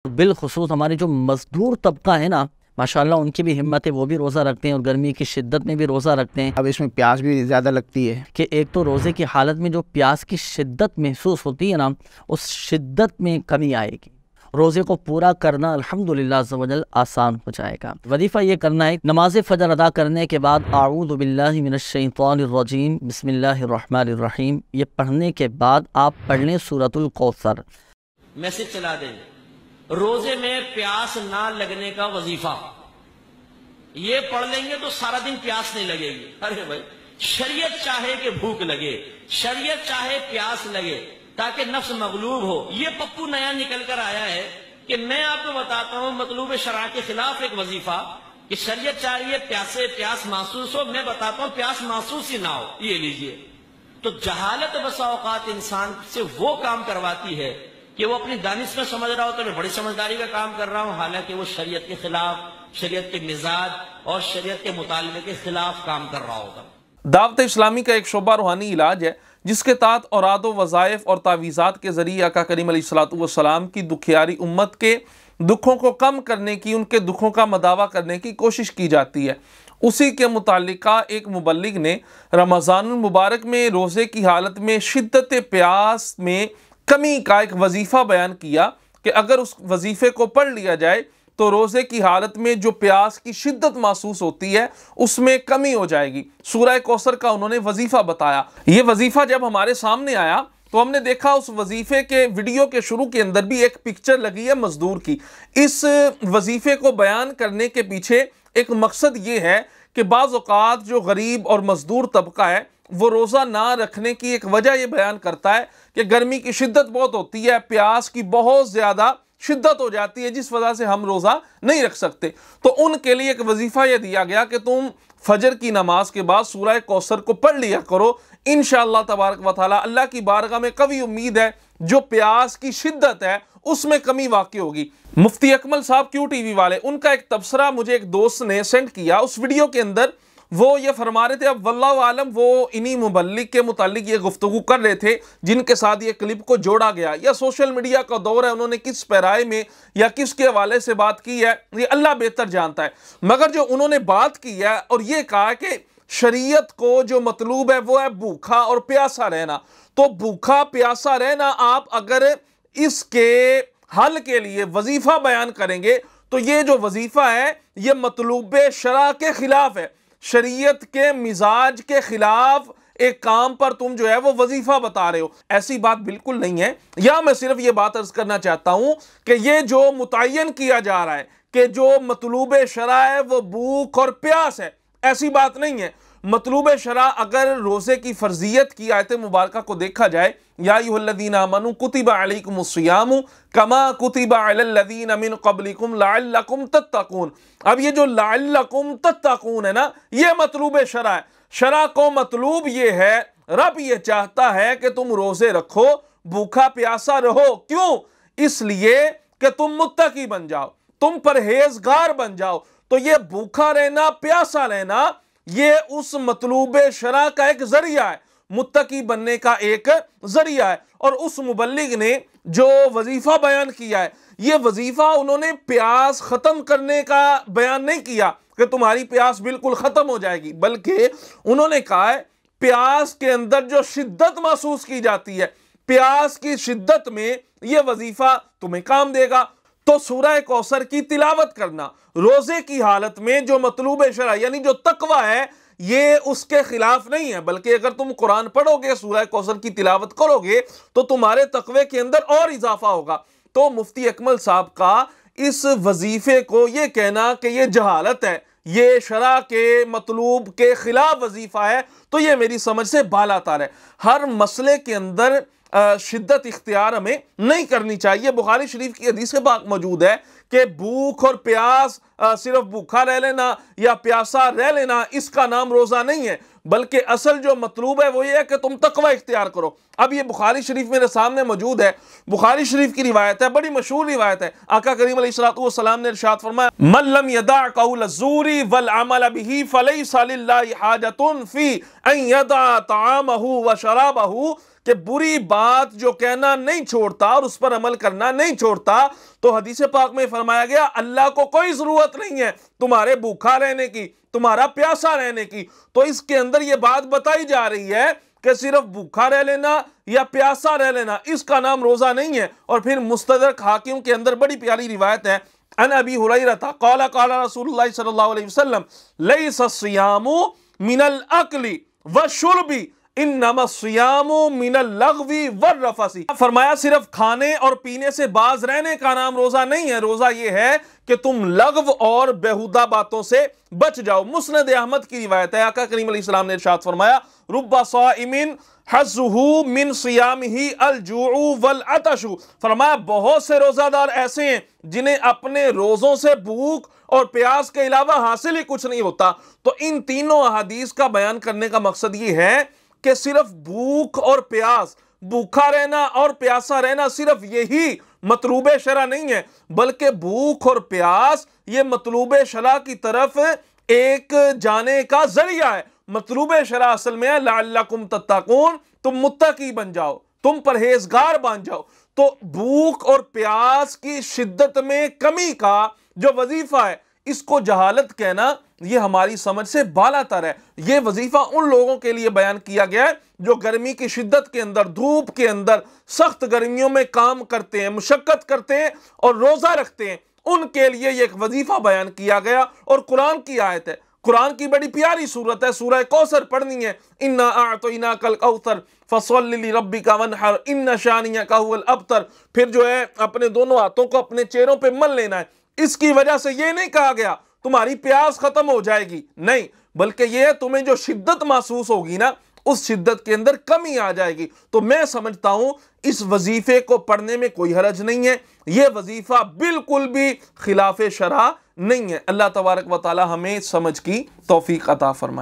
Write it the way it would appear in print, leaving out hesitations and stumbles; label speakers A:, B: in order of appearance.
A: बिलखुसूस हमारे जो मजदूर तबका है ना, माशाल्लाह उनकी भी हिम्मत है, वो भी रोज़ा रखते हैं और गर्मी की शिद्दत में भी रोज़ा रखते हैं।
B: अब इसमें प्यास भी ज़्यादा लगती है
A: कि एक तो रोज़े की हालत में जो प्यास की शिद्दत महसूस होती है ना, उस शिद्दत में कमी आएगी। रोज़े को पूरा करना अल्हम्दुलिल्लाह अज़्ज़ा वजल आसान हो जाएगा। वजीफ़ा ये करना है, नमाज फ़जर अदा करने के बाद आऊज़ु बिल्लाहि मिनश शैतानिर रजीम बिस्मिल्लाहिर रहमानिर रहीम ये पढ़ने के बाद आप पढ़ लें सूरतुल कौसर।
C: मैसेज चला देंगे रोजे में प्यास ना लगने का वजीफा, ये पढ़ लेंगे तो सारा दिन प्यास नहीं लगेगी। अरे भाई, शरीयत चाहे कि भूख लगे, शरीयत चाहे प्यास लगे, ताकि नफ्स मगलूब हो। ये पप्पू नया निकल कर आया है कि मैं आपको बताता हूं मतलूब शरा के खिलाफ एक वजीफा कि शरीयत चाहिए प्यासे प्यास महसूस हो, मैं बताता हूं प्यास महसूस ही ना हो। ये लीजिए, तो जहालत बसा औकात इंसान से वो काम करवाती है कि वो अपनी दानिश में समझ रहा हो तो मैं बड़ी समझदारी का काम कर रहा हूं, हालांकि वो शरीयत के खिलाफ, शरीयत के मिजाज और शरीयत के मुतालबे के खिलाफ काम कर रहा होगा।
D: दावत इस्लामी का एक शोबा रूहानी इलाज है जिसके तहत औराद वज़ाइफ और तावीज़ात के ज़रिए आका करीम अलैहिस्सलातु वस्सलाम की दुखियारी उम्मत के दुखों को कम करने की, उनके दुखों का मदावा करने की कोशिश की जाती है। उसी के मुतालिका एक मुबल्लिग ने रमज़ानुल मुबारक में रोज़े की हालत में शिद्दत प्यास में कमी का एक वजीफ़ा बयान किया कि अगर उस वजीफ़े को पढ़ लिया जाए तो रोज़े की हालत में जो प्यास की शिद्दत महसूस होती है उसमें कमी हो जाएगी। सूरह कौसर का उन्होंने वजीफ़ा बताया। ये वजीफ़ा जब हमारे सामने आया तो हमने देखा उस वजीफ़े के वीडियो के शुरू के अंदर भी एक पिक्चर लगी है मजदूर की। इस वजीफ़े को बयान करने के पीछे एक मकसद ये है कि बाज़ औक़ात जो गरीब और मजदूर तबका है वो रोज़ा ना रखने की एक वजह ये बयान करता है कि गर्मी की शिद्दत बहुत होती है, प्यास की बहुत ज़्यादा शिद्दत हो जाती है, जिस वजह से हम रोज़ा नहीं रख सकते। तो उनके लिए एक वजीफ़ा यह दिया गया कि तुम फजर की नमाज के बाद सूरह कौसर को पढ़ लिया करो। इंशाअल्लाह तबारक व तआला अल्लाह की बारगाह में कभी उम्मीद है जो प्यास की शिद्दत है उसमें कमी वाक़ई होगी। मुफ्ती अकमल साहब QTV वाले, उनका एक तबसरा मुझे एक दोस्त ने सेंड किया। उस वीडियो के अंदर वो ये फरमा रहे थे, अब वल्लाहु आलम वो इन्हीं मुबल्लिग के मुतालिक ये गुफ्तगू कर रहे थे जिनके साथ ये क्लिप को जोड़ा गया, या सोशल मीडिया का दौर है, उन्होंने किस पैराए में या किसके हवाले से बात की है ये अल्लाह बेहतर जानता है। मगर जो उन्होंने बात की है और ये कहा कि शरीयत को जो मतलूब है वो है भूखा और प्यासा रहना, तो भूखा प्यासा रहना आप अगर इसके हल के लिए वजीफ़ा बयान करेंगे तो ये जो वजीफ़ा है ये मतलूब शरा के खिलाफ है, शरीयत के मिजाज के खिलाफ एक काम पर तुम जो है वो वजीफा बता रहे हो। ऐसी बात बिल्कुल नहीं है। या मैं सिर्फ ये बात अर्ज करना चाहता हूं कि ये जो मुतय्यन किया जा रहा है कि जो मतलूब शरा है वो भूख और प्यास है, ऐसी बात नहीं है। मतलूब शरा अगर रोज़े की फर्जियत की आयत मुबारक को देखा जाए, या अय्युहल्लज़ीना आमनू कुतिबा अलैकुमुस्सियामु कमा कुतिबा अलल्लज़ीना मिन क़ब्लिकुम लअल्लकुम तत्तक़ून। अब ये जो लअल्लकुम तत्तक़ून है ना, ये मतलूब शरा है। शरा को मतलूब ये है, रब ये चाहता है कि तुम रोज़े रखो, भूखा प्यासा रहो। क्यों? इसलिए कि तुम मुत्तकी बन जाओ, तुम परहेजगार बन जाओ। तो ये भूखा रहना, प्यासा रहना, ये उस मतलूब शरा का एक जरिया है, मुत्तकी बनने का एक जरिया है। और उस मुबल्लिग ने जो वजीफा बयान किया है, ये वजीफा उन्होंने प्यास खत्म करने का बयान नहीं किया कि तुम्हारी प्यास बिल्कुल खत्म हो जाएगी, बल्कि उन्होंने कहा है प्यास के अंदर जो शिद्दत महसूस की जाती है, प्यास की शिद्दत में यह वजीफा तुम्हें काम देगा। तो सूरह कौसर की तिलावत करना रोजे की हालत में जो मतलूब शरा यानी जो तकवा है ये उसके खिलाफ नहीं है, बल्कि अगर तुम कुरान पढ़ोगे, सूरह कौसर की तिलावत करोगे तो तुम्हारे तकवे के अंदर और इजाफा होगा। तो मुफ्ती अकमल साहब का इस वजीफे को ये कहना कि ये जहालत है, ये शरा के मतलूब के खिलाफ वजीफा है, तो ये मेरी समझ से बालातर है। हर मसले के अंदर शिद्दत इख्तियार हमें नहीं करनी चाहिए। बुखारी शरीफ की हदीस में बात मौजूद है कि भूख और प्यास, सिर्फ भूखा रह लेना या प्यासा रह लेना, इसका नाम रोजा नहीं है, बल्कि असल जो मतलूब है वो ये है कि तुम तकवा इख्तियार करो। अब ये बुखारी शरीफ मेरे सामने मौजूद है, बुखारी शरीफ की रिवायत है, बड़ी मशहूर रिवायत है। आका करीम अलैहिस्सलातु वस्सलाम ने इरशाद फरमाया, मन लम यदा कौल ज़ूरी वल अमल बिही फलैसा लिल्लाहि हाजतुन फी अन यदा तआमहु व शराबहु, कि कि बुरी बात जो कहना नहीं छोड़ता और उस पर अमल करना नहीं छोड़ता, तो हदीस पाक में फरमाया गया अल्लाह को कोई जरूरत नहीं है तुम्हारे भूखा रहने की, तुम्हारा प्यासा रहने की। तो इसके अंदर यह बात बताई जा रही है कि सिर्फ भूखा रह लेना या प्यासा रह लेना इसका नाम रोजा नहीं है। और फिर मुस्तदरक हाकिम के अंदर बड़ी प्यारी रिवायत है, अन अबी हुरैरा क़ाला क़ाला रसूलुल्लाह सल्लल्लाहु अलैहि वसल्लम लैसा सियामु मिनल अक्ली व शुर्बी इन्नमा सियामु मिनल लग़वी वर रफ़सी। फरमाया सिर्फ खाने और पीने से बाज रहने का नाम रोजा नहीं है, रोजा ये है कि तुम लग़व और बेहुदा बातों से बच जाओ। मुस्नद अहमद की रिवायत है, आका करीम अलैहिस्सलाम ने इरशाद फरमाया रुब्बा साइमिन हज़्ज़ुहु मिन सियामिही अल-जूउ वल अतशु। फरमाया बहुत से रोजादार ऐसे हैं जिन्हें अपने रोजों से भूख और प्यास के अलावा हासिल ही कुछ नहीं होता। तो इन तीनों अहादीस का बयान करने का मकसद ये है कि सिर्फ भूख और प्यास, भूखा रहना और प्यासा रहना सिर्फ यही मतलूब शरा नहीं है, बल्कि भूख और प्यास ये मतलूब शरा की तरफ एक जाने का जरिया है। मतलूब शरा असल में है लअल्लकुम तत्तकून, तुम मुत्तकी बन जाओ, तुम परहेजगार बन जाओ। तो भूख और प्यास की शिद्दत में कमी का जो वजीफा है इसको जहालत कहना ये हमारी समझ से बालातर है। ये वजीफा उन लोगों के लिए बयान किया गया है जो गर्मी की शिद्दत के अंदर, धूप के अंदर, सख्त गर्मियों में काम करते हैं, मुशक्कत करते हैं और रोजा रखते हैं, उनके लिए ये एक वजीफा बयान किया गया। और कुरान की आयत है, कुरान की बड़ी प्यारी सूरत है, सूरह कौसर पढ़नी है, इन्ना अअतैनाकल कौसर फसल्लि लिरब्बिका वन्हर इन्ना शानियका हुवल अबतर। फिर जो है अपने दोनों हाथों को अपने चेहरों पे मल लेना है। इसकी वजह से ये नहीं कहा गया तुम्हारी प्यास खत्म हो जाएगी, नहीं, बल्कि ये तुम्हें जो शिद्दत महसूस होगी ना उस शिद्दत के अंदर कमी आ जाएगी। तो मैं समझता हूं इस वजीफे को पढ़ने में कोई हरज नहीं है, यह वजीफा बिल्कुल भी खिलाफ शरा नहीं है। अल्लाह तबारक व तआला हमें समझ की तौफीक अता फरमाए।